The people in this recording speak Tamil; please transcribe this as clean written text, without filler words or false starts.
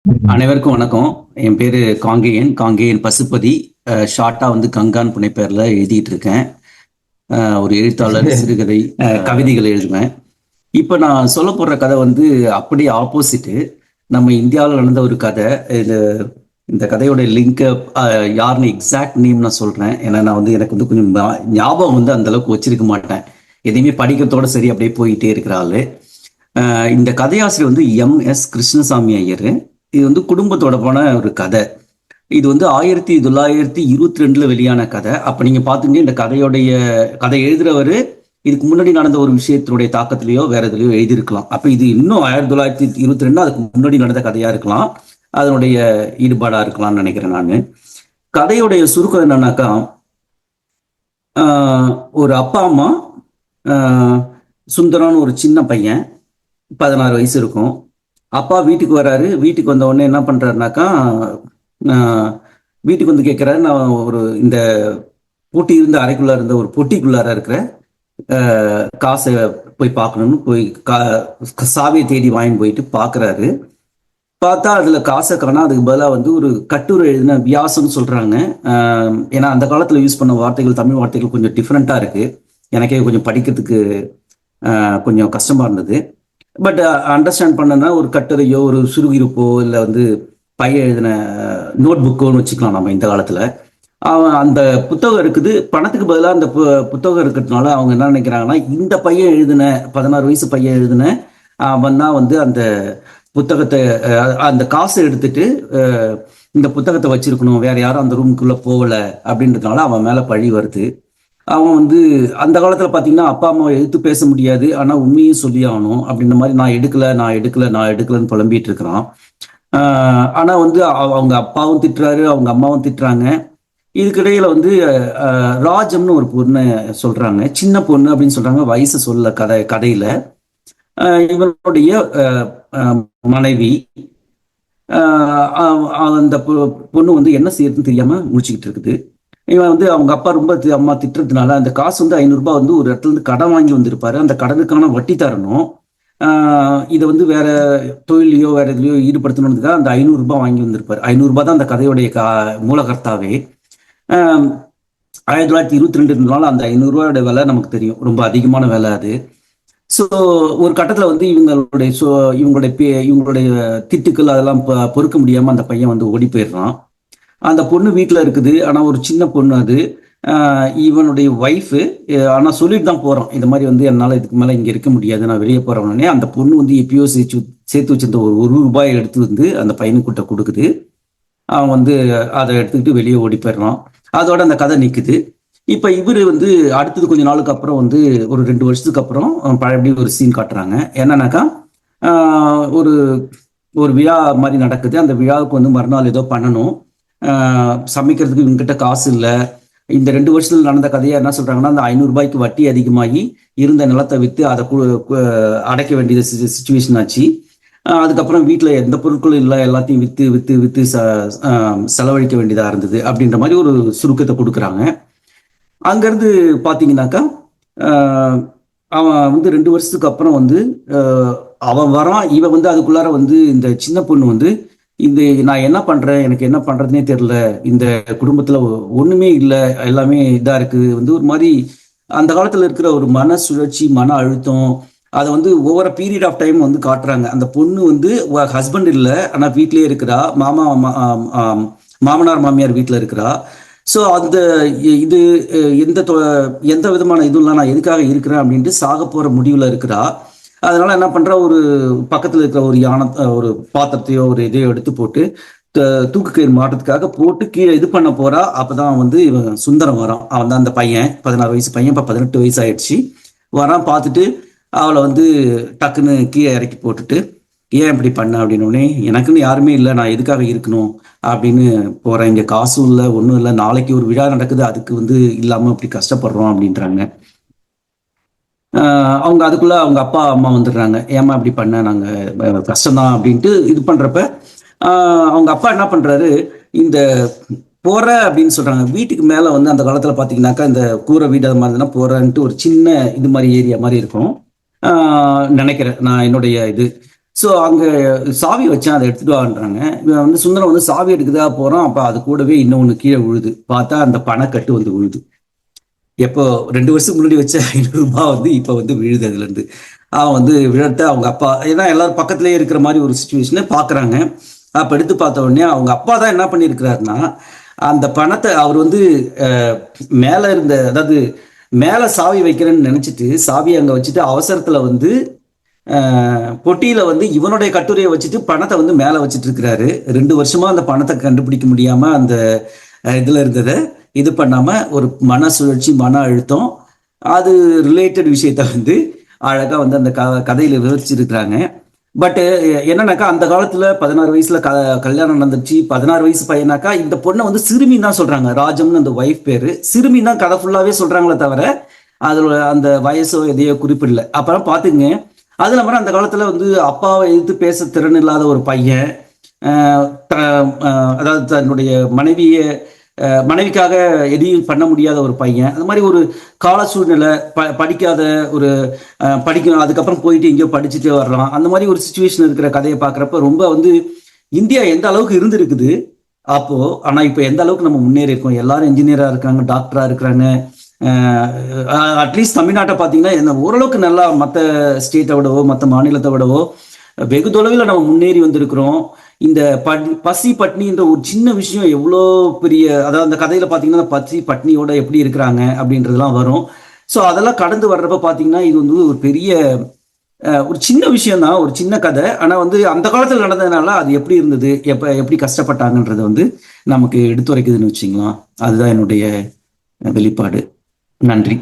அனைவருக்கும் வணக்கம். என் பேரு காங்கேயன் பசுபதி. ஷார்ட்டா வந்து கங்கான் புனைப்பெயர்ல எழுதிட்டு இருக்கேன். ஒரு எழுத்தாளர், சிறுகதை, கவிதைகள் எழுதுவேன். இப்ப நான் சொல்ல போற கதை வந்து அப்படியே ஆப்போசிட்டு. நம்ம இந்தியாவில் நடந்த ஒரு கதை. இது இந்த கதையோட லிங்க் யாருன்னு எக்ஸாக்ட் நேம் நான் சொல்றேன். ஏன்னா நான் வந்து எனக்கு வந்து கொஞ்சம் ஞாபகம் வந்து அந்த அளவுக்கு வச்சிருக்க மாட்டேன். எதையுமே படிக்கிறதோட சரி அப்படியே போயிட்டே இருக்கிற ஆளு. இந்த கதையாசிரியர் வந்து எம்.எஸ். கிருஷ்ணசாமி ஐயர். இது வந்து குடும்பத்தோட போன ஒரு கதை. இது வந்து 1922 வெளியான கதை. அப்ப நீங்க பாத்தீங்க, இந்த கதை எழுதுறவரு இதுக்கு முன்னாடி நடந்த ஒரு விஷயத்தினுடைய தாக்கத்திலேயோ வேற எதுலயோ எழுதியிருக்கலாம். அப்ப இது இன்னும் 1922 அதுக்கு முன்னாடி நடந்த கதையா இருக்கலாம், அதனுடைய ஈடுபாடா இருக்கலாம்னு நினைக்கிறேன் நான். கதையுடைய சுருக்கம் என்னன்னாக்கா, ஒரு அப்பா அம்மா, சுந்தரம்னு ஒரு சின்ன பையன், 16 வயசு இருக்கும். அப்பா வீட்டுக்கு வராரு. வீட்டுக்கு வந்த உடனே என்ன பண்றாருனாக்கா, வீட்டுக்கு வந்து கேட்கிறாரு, நான் ஒரு இந்த பூட்டி இருந்த அறைக்குள்ள இருந்த ஒரு பொட்டிக்குள்ளார இருக்கிற காசை போய் பார்க்கணும்னு போய் சாவியை தேடி வாங்கி போயிட்டு பாக்குறாரு. பார்த்தா அதுல காசை காணா. அதுக்கு பதிலாக வந்து ஒரு கட்டுரை எழுதின வியாசம்னு சொல்றாங்க. ஏன்னா அந்த காலத்துல யூஸ் பண்ண வார்த்தைகள், தமிழ் வார்த்தைகள் கொஞ்சம் டிஃப்ரெண்டா இருக்கு. எனக்கே கொஞ்சம் படிக்கிறதுக்கு கொஞ்சம் கஷ்டமா இருந்தது. பட் அண்டர்ஸ்டாண்ட் பண்ணனா ஒரு கட்டுரையோ ஒரு சுருகிருப்போ இல்லை வந்து பையன் எழுதின நோட் புக்கோன்னு வச்சுக்கலாம் நம்ம இந்த காலத்துல. அவன் அந்த புத்தகம் இருக்குது, பணத்துக்கு பதிலாக அந்த புத்தகம் இருக்கிறதுனால அவங்க என்ன நினைக்கிறாங்கன்னா, இந்த பையன் எழுதின 16 வயசு பையன் எழுதின அவன் தான் வந்து அந்த புத்தகத்தை, அந்த காசை எடுத்துட்டு இந்த புத்தகத்தை வச்சிருக்கணும், வேற யாரும் அந்த ரூமுக்குள்ள போகல அப்படின்றதுனால அவன் மேல பழி வருது. அவன் வந்து அந்த காலத்துல பாத்தீங்கன்னா அப்பா அம்மாவை எதிர்த்து பேச முடியாது, ஆனா உண்மையும் சொல்லி ஆகணும் அப்படின்ற மாதிரி நான் எடுக்கலன்னு புலம்பிட்டு இருக்கிறான். ஆனா வந்து அவங்க அப்பாவும் திட்டுறாரு, அவங்க அம்மாவும் திட்டுறாங்க. இதுக்கிடையில வந்து ராஜம்னு ஒரு பொண்ணு சொல்றாங்க, சின்ன பொண்ணு அப்படின்னு சொல்றாங்க, வயசு சொல்ல கதையில. இவனுடைய மனைவி. அந்த பொண்ணு வந்து என்ன செய்யறதுன்னு தெரியாம முடிச்சுக்கிட்டு இருக்குது. இவன் வந்து அவங்க அப்பா ரொம்ப அம்மா திட்டுறதுனால அந்த காசு வந்து 500 ரூபாய் வந்து ஒரு இடத்துல இருந்து கடன் வாங்கி வந்திருப்பாரு. அந்த கடனுக்கான வட்டி தரணும். இதை வந்து வேற தொழிலையோ வேற எதுலையோ ஈடுபடுத்தணுன்றதுக்காக அந்த 500 ரூபாய் வாங்கி வந்திருப்பாரு. 500 ரூபாய் தான் அந்த கதையுடைய மூலகர்த்தாவே. 1922 அந்த 500 ரூபாயோட விலை நமக்கு தெரியும், ரொம்ப அதிகமான விலை அது. ஸோ ஒரு கட்டத்துல வந்து இவங்களுடைய திட்டுக்கள் அதெல்லாம் பொறுக்க முடியாம அந்த பையன் வந்து ஓடி போயிடுறான். அந்த பொண்ணு வீட்டுல இருக்குது, ஆனா ஒரு சின்ன பொண்ணு அது. இவனுடைய ஒய்ஃபு. ஆனா சொல்லிட்டு தான் போறான், இந்த மாதிரி வந்து என்னால இதுக்கு மேல இங்க இருக்க முடியாது, நான் வெளியே போறவனே. அந்த பொண்ணு வந்து எப்பயோ சேர்த்து வச்சிருந்த ஒரு ரூபாய் எடுத்து வந்து அந்த பையனுக்கிட்ட கொடுக்குது. அவன் வந்து அதை எடுத்துக்கிட்டு வெளியே ஓடி போயிடுறான். அதோட அந்த கதை நிக்குது. இப்ப இவரு வந்து அடுத்தது கொஞ்ச நாளுக்கு அப்புறம் வந்து ஒரு 2 வருஷத்துக்கு அப்புறம் பழையபடி ஒரு சீன் காட்டுறாங்க. என்னன்னாக்கா, ஒரு ஒரு விழா மாதிரி நடக்குது. அந்த விழாவுக்கு வந்து மறுநாள் ஏதோ பண்ணணும். சமைக்கிறதுக்கு இவங்ககிட்ட காசு இல்லை. இந்த 2 வருஷத்துல நடந்த கதையை என்ன சொல்றாங்கன்னா, அந்த 500 ரூபாய்க்கு வட்டி அதிகமாகி இருந்த நிலத்தை வித்து அதை அடைக்க வேண்டியது சுச்சுவேஷன் ஆச்சு. அதுக்கப்புறம் வீட்டுல எந்த பொருட்களும் இல்லை, எல்லாத்தையும் வித்து வித்து வித்து செலவழிக்க வேண்டியதா இருந்தது அப்படின்ற மாதிரி ஒரு சுருக்கத்தை கொடுக்குறாங்க. அங்கிருந்து பாத்தீங்கன்னாக்கா, அவன் வந்து 2 வருஷத்துக்கு அப்புறம் வந்து அவன் வரான். இவன் வந்து அதுக்குள்ளார வந்து இந்த சின்ன பொண்ணு வந்து, இந்த நான் என்ன பண்றேன், எனக்கு என்ன பண்றதுனே தெரியல, இந்த குடும்பத்துல ஒண்ணுமே இல்லை, எல்லாமே இதா இருக்கு, வந்து ஒரு மாதிரி அந்த காலத்துல இருக்கிற ஒரு மன சுழற்சி, மன அழுத்தம், அதை வந்து ஒவ்வொரு பீரியட் ஆஃப் டைம் வந்து காட்டுறாங்க. அந்த பொண்ணு வந்து ஹஸ்பண்ட் இல்லை, ஆனா வீட்லயே இருக்கிறா. மாமனார் மாமியார் வீட்டுல இருக்கிறா. ஸோ அந்த இது எந்த விதமான இதுலாம் நான் எதுக்காக இருக்கிறேன் அப்படின்ட்டு சாக போற முடிவுல இருக்கிறா. அதனால என்ன பண்றா, ஒரு பக்கத்துல இருக்கிற ஒரு ஒரு பாத்திரத்தையோ ஒரு இதையோ எடுத்து போட்டு தூக்கு கயிறு மாட்டுறதுக்காக போட்டு கீழே இது பண்ண போறா. அப்பதான் வந்து இவன் சுந்தரம் வரான். அவன் தான் அந்த பையன், 16 வயசு பையன், இப்ப 18 வயசு ஆயிடுச்சு. வரான். பார்த்துட்டு அவளை வந்து டக்குன்னு கீழே இறக்கி போட்டுட்டு, ஏன் இப்படி பண்ண அப்படின்னு, எனக்குன்னு யாருமே இல்லை, நான் எதுக்காக இருக்கணும் அப்படின்னு போறேன், இங்க காசும் இல்லை ஒன்றும் இல்லை, நாளைக்கு ஒரு விழா நடக்குது, அதுக்கு வந்து இல்லாம இப்படி கஷ்டப்படுறோம் அப்படின்றாங்க. அவங்க அதுக்குள்ள அவங்க அப்பா அம்மா வந்துடுறாங்க. ஏமா இப்படி பண்ண, நாங்க கஷ்டம்தான் அப்படின்ட்டு இது பண்றப்ப அவங்க அப்பா என்ன பண்றாரு, இந்த போற அப்படின்னு சொல்றாங்க. வீட்டுக்கு மேல வந்து அந்த காலத்துல பாத்தீங்கன்னாக்கா, இந்த கூரை வீடு அது மாதிரி போறன்ட்டு ஒரு சின்ன இது மாதிரி ஏரியா மாதிரி இருக்கும் நினைக்கிறேன் நான், என்னுடைய இது. ஸோ அங்கே சாவி வச்சேன், அதை எடுத்துட்டு வான்றாங்க. இவன் வந்து சுந்தரம் வந்து சாவி எடுக்குதா போறான். அப்போ அது கூடவே இன்னொன்று கீழே விழுது. பார்த்தா அந்த பணக்கட்டு வந்து விழுது. எப்போ 2 வருஷம் முன்னாடி வச்ச 500 ரூபாய் வந்து இப்போ வந்து விழுது அதுலேருந்து. அவன் வந்து விழத்த அவங்க அப்பா, ஏன்னா எல்லாரும் பக்கத்துலேயே இருக்கிற மாதிரி ஒரு சுச்சுவேஷனை பார்க்குறாங்க. அப்போ எடுத்து பார்த்த உடனே அவங்க அப்பா தான் என்ன பண்ணியிருக்கிறாருன்னா, அந்த பணத்தை அவர் வந்து மேலே இருந்த, அதாவது மேலே சாவி வைக்கிறேன்னு நினச்சிட்டு சாவியை அங்கே வச்சுட்டு அவசரத்தில் வந்து பொட்டியில வந்து இவனுடைய கட்டுரையை வச்சுட்டு பணத்தை வந்து மேலே வச்சுட்டு இருக்கிறாரு. 2 வருஷமா அந்த பணத்தை கண்டுபிடிக்க முடியாம அந்த இதுல இருந்ததை இது பண்ணாம ஒரு மன சுழற்சி, மன அழுத்தம், அது ரிலேட்டட் விஷயத்த வந்து அழகா வந்து அந்த கதையில விவரிச்சிருக்கிறாங்க. பட் என்னன்னாக்கா, அந்த காலத்துல 16 வயசுல கல்யாணம் நடந்துச்சு. 16 வயசு பையனாக்கா இந்த பொண்ணை வந்து சிறுமின்னு தான் சொல்றாங்க. ராஜம்னு அந்த ஒய்ஃப் பேரு. சிறுமின்னு தான் கதை ஃபுல்லாவே சொல்றாங்களே தவிர அதுல அந்த வயசோ எதையோ குறிப்பிடல. அப்புறம் பாத்துங்க, அது இல்லாம அந்த காலத்துல வந்து அப்பாவை எதிர்த்து பேச திறன் இல்லாத ஒரு பையன், அதாவது தன்னுடைய மனைவிக்காக எதையும் பண்ண முடியாத ஒரு பையன், அந்த மாதிரி ஒரு கால சூழ்நிலை, படிக்காத ஒரு படிக்கணும், அதுக்கப்புறம் போயிட்டு எங்கேயோ படிச்சுட்டே வர்றான், அந்த மாதிரி ஒரு சுச்சுவேஷன் இருக்கிற கதையை பார்க்குறப்ப ரொம்ப வந்து இந்தியா எந்த அளவுக்கு இருந்திருக்குது அப்போ, ஆனா இப்போ எந்த அளவுக்கு நம்ம முன்னேறி இருக்கோம். எல்லாரும் இன்ஜினியரா இருக்காங்க, டாக்டரா இருக்கிறாங்க. அட்லீஸ்ட் தமிழ்நாட்டை பார்த்தீங்கன்னா ஓரளவுக்கு நல்லா மற்ற ஸ்டேட்டை விடவோ மற்ற மாநிலத்தை விடவோ வெகு தொலைவில் நம்ம முன்னேறி வந்திருக்கிறோம். இந்த பசி பட்னின்ற ஒரு சின்ன விஷயம் எவ்வளோ பெரிய, அதாவது அந்த கதையில பார்த்தீங்கன்னா பசி பட்னியோட எப்படி இருக்கிறாங்க அப்படின்றதுலாம் வரும். ஸோ அதெல்லாம் கடந்து வர்றப்ப பார்த்தீங்கன்னா இது வந்து ஒரு பெரிய ஒரு சின்ன விஷயம் தான், ஒரு சின்ன கதை. ஆனால் வந்து அந்த காலத்தில் நடந்ததுனால அது எப்படி இருந்தது, எப்படி கஷ்டப்பட்டாங்கன்றது வந்து நமக்கு எடுத்துரைக்குதுன்னு வச்சுக்கலாம். அதுதான் என்னுடைய வெளிப்பாடு. நன்றி.